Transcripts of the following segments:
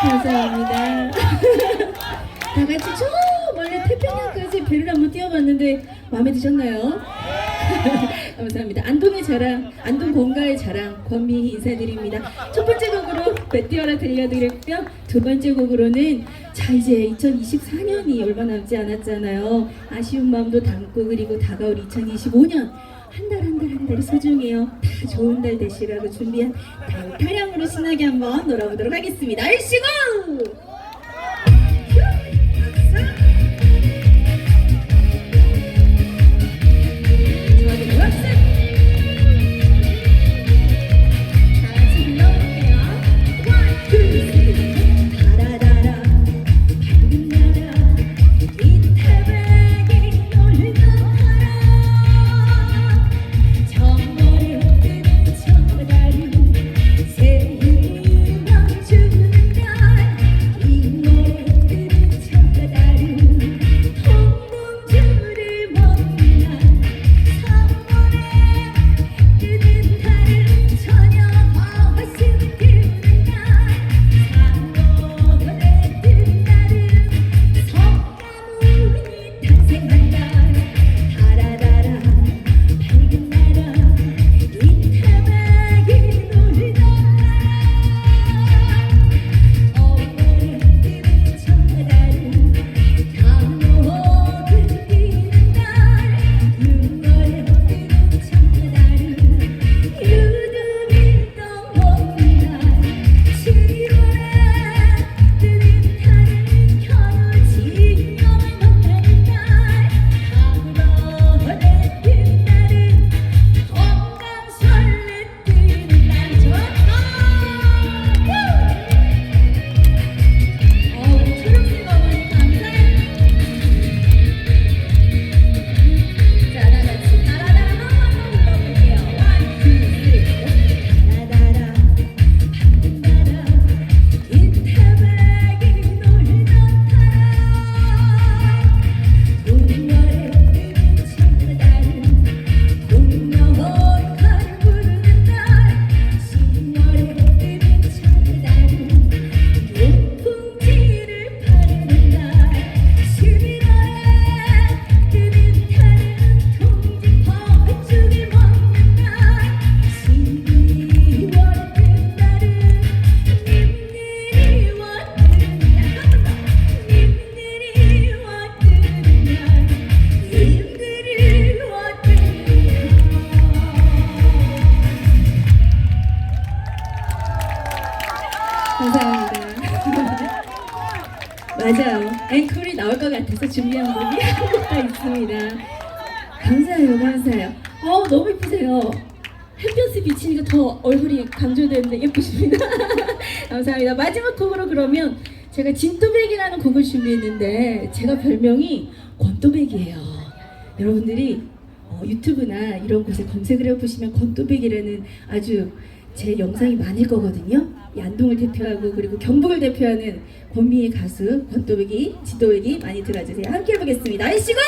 감사합니다. 다 같이 저 멀리 태평양까지 배를 한번 띄워봤는데 마음에 드셨나요? 감사합니다. 안동의 자랑, 안동 본가의 자랑 권미희 인사드립니다. 첫 번째 곡으로 배 띄워라 들려드렸고요. 두 번째 곡으로는 자 이제 2024년이 얼마 남지 않았잖아요. 아쉬운 마음도 담고 그리고 다가올 2025년 한 달 한 달 한 달이 소중해요. 다 좋은 달 되시라고 준비한 달타령으로 신나게 한번 놀아보도록 하겠습니다. 얼씨구! 달아달아 밝은 나라 이태백이 놀라 또 준비한 곡이 한 곡 더 있습니다. 감사해요, 감사해요. 너무 예쁘세요. 햇볕이 비치니까 더 얼굴이 강조되는데 예쁘십니다. 감사합니다. 마지막 곡으로 그러면 제가 진또배기라는 곡을 준비했는데 제가 별명이 권또배기예요. 여러분들이 유튜브나 이런 곳에 검색을 해보시면 권또배기라는 아주 제 영상이 많을 거거든요. 이 안동을 대표하고 그리고 경북을 대표하는 권미의 가수 권또배기, 진또배기 많이 들어주세요. 함께 해보겠습니다. 아이씨고!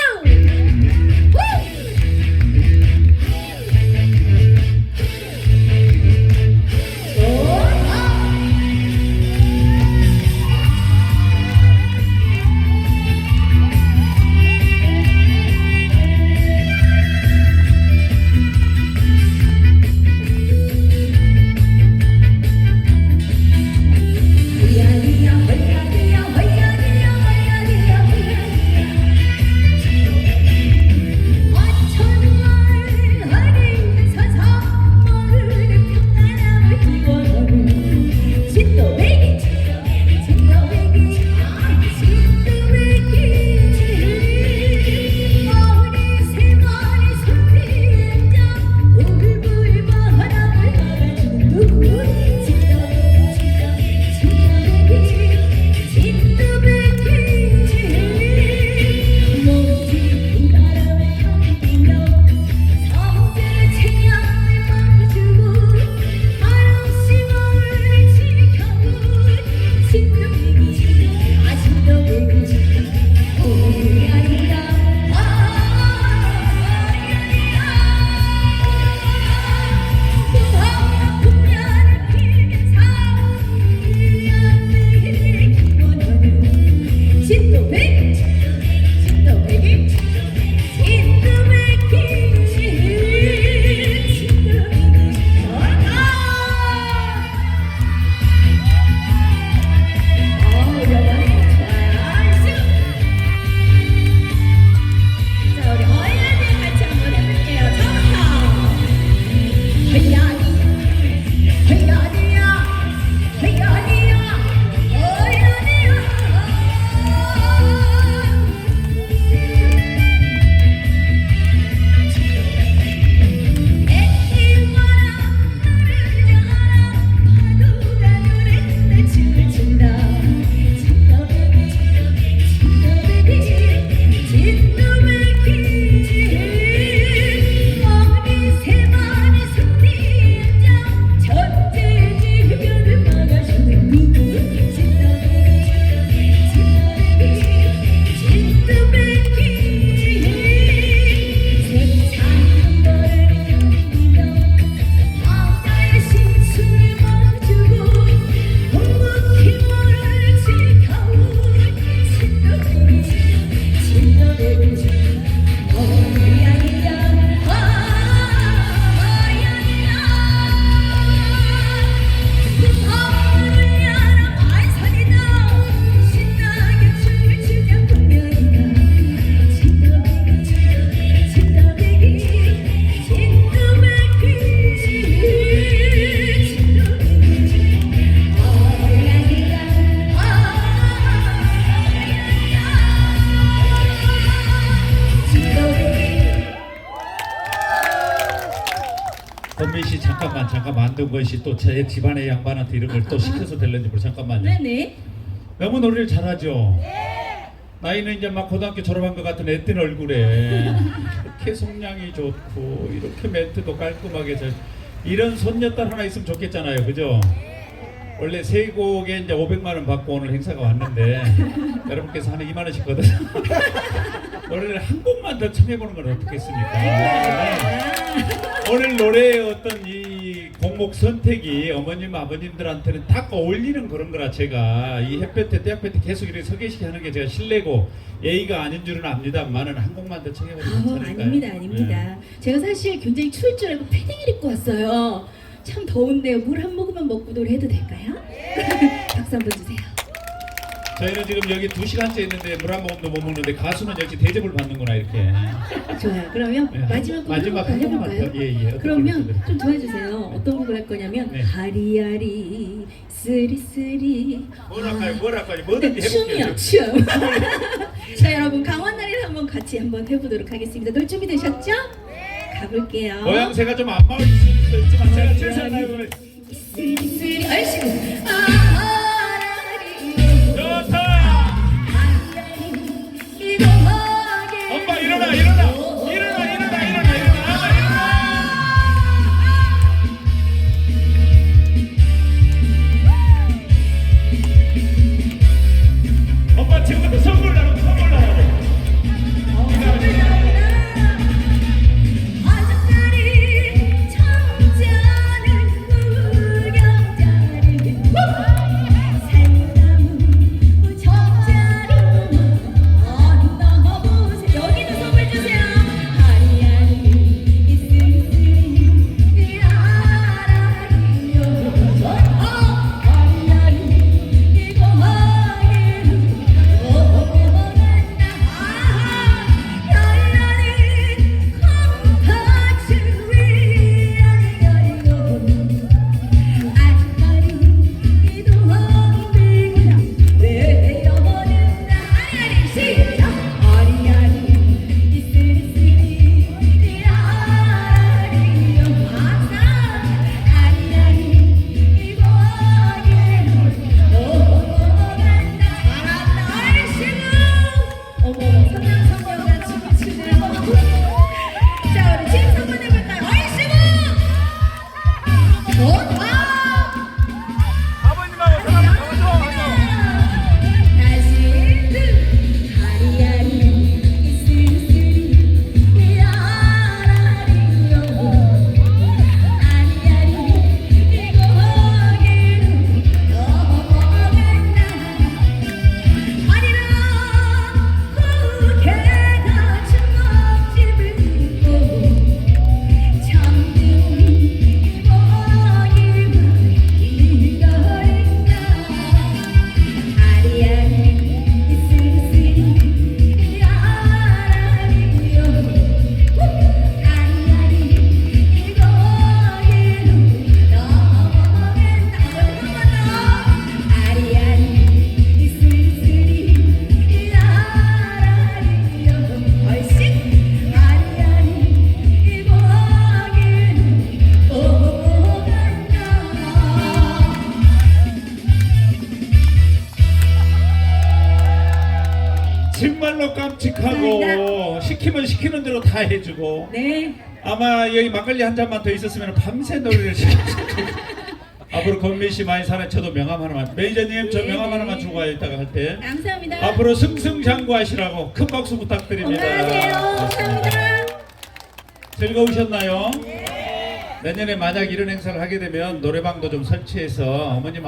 권미 씨 잠깐 만든 것이 또 제 집안의 양반한테 이런 걸 또 시켜서 될는지 모르 잠깐만요. 네네. 너무 노래를 잘하죠. 나이는 이제 막 고등학교 졸업한 것 같은 애뜬 얼굴에 이렇게 성량이 좋고 이렇게 멘트도 깔끔하게 잘 이런 손녀딸 하나 있으면 좋겠잖아요, 그죠? 원래 세 곡에 이제 500만 원 받고 오늘 행사가 왔는데 여러분께서 한 2만 원씩 거둬서 노래를 한 곡만 더 청해보는 건 어떻겠습니까? 오늘 노래의 어떤 이 곡목 선택이 어머님 아버님들한테는 딱 어울리는 그런 거라 제가 이 햇볕에 떼약볕에 계속 이렇게 소개시키 하는 게 제가 실례고 예의가 아닌 줄은 압니다만은 한 곡만 더 청해보면 괜찮을까요? 아닙니다, 아닙니다. 제가 사실 굉장히 추울 줄 알고 패딩을 입고 왔어요. 참 더운데요. 물 한 모금만 먹고 노래해도 될까요? 박수 한번 주세요. 저희는 지금 여기 2시간째 있는데 물 한 모금도 못 먹는데 가수는 역시 대접을 받는구나 이렇게. 좋아요. 그러면 네, 마지막 곡 마지막 한 번만 해볼까요? 더. 예, 예. 어떤 그러면 곡을 좀 도와주세요. 어떤 곡을 할 거냐면 네. 하리하리 쓰리쓰리. 뭐랄까요? 뭐든지 해볼게요. 춤이요, 춤. 자, 여러분 강원나리를 한번 같이 한번 해보도록 하겠습니다. 놀 준비 되셨죠? 가볼게요. 모양새가 좀 안 맞을 수도 있지만 제가 최선을 다해보면 쓰리쓰리. 아이씨고. 좋다. 이거 하게. 엄마 일어나. 엄마 지금부터 선물 나눠 돼. 어저까리 청자는 구경자리 생나무 적자루 언더보세 여기도 선물 주세요. 하리하리 이슬슬 라라리요 하리하리 이거 하게로 어머, 선남선녀가 춤을 추네요. 자, 우리 지금 한번 해볼까요? 얼씨구! 좋다! 아버님하고 저랑 가서 다시 하리하리 이슬슬이 라라리요 아리아리 이거 하기로 넘어간다 아리랑 후회가 주먹집을 들고 잠든 머리만 이러있다 아리아리 이슬슬이 라라리요 아리아리 이거 하기로 넘어간다 아리아리 이슬슬이 라라리요 얼씬 아리아리 이거 하기로 넘어간다 정말로 깜찍하고 시키면 시키는 대로 다 해주고 네. 아마 여기 막걸리 한 잔만 더 있었으면 밤새 노래를 앞으로 건미 씨 많이 사랑쳐도 명함 하나만 매니저님 저 명함 하나만 주고 가요 이따가 할 때 감사합니다. 앞으로 승승장구하시라고 큰 박수 부탁드립니다. 건강하세요. 감사합니다. 즐거우셨나요? 내년에 만약 이런 행사를 하게 되면 노래방도 좀 설치해서 어머님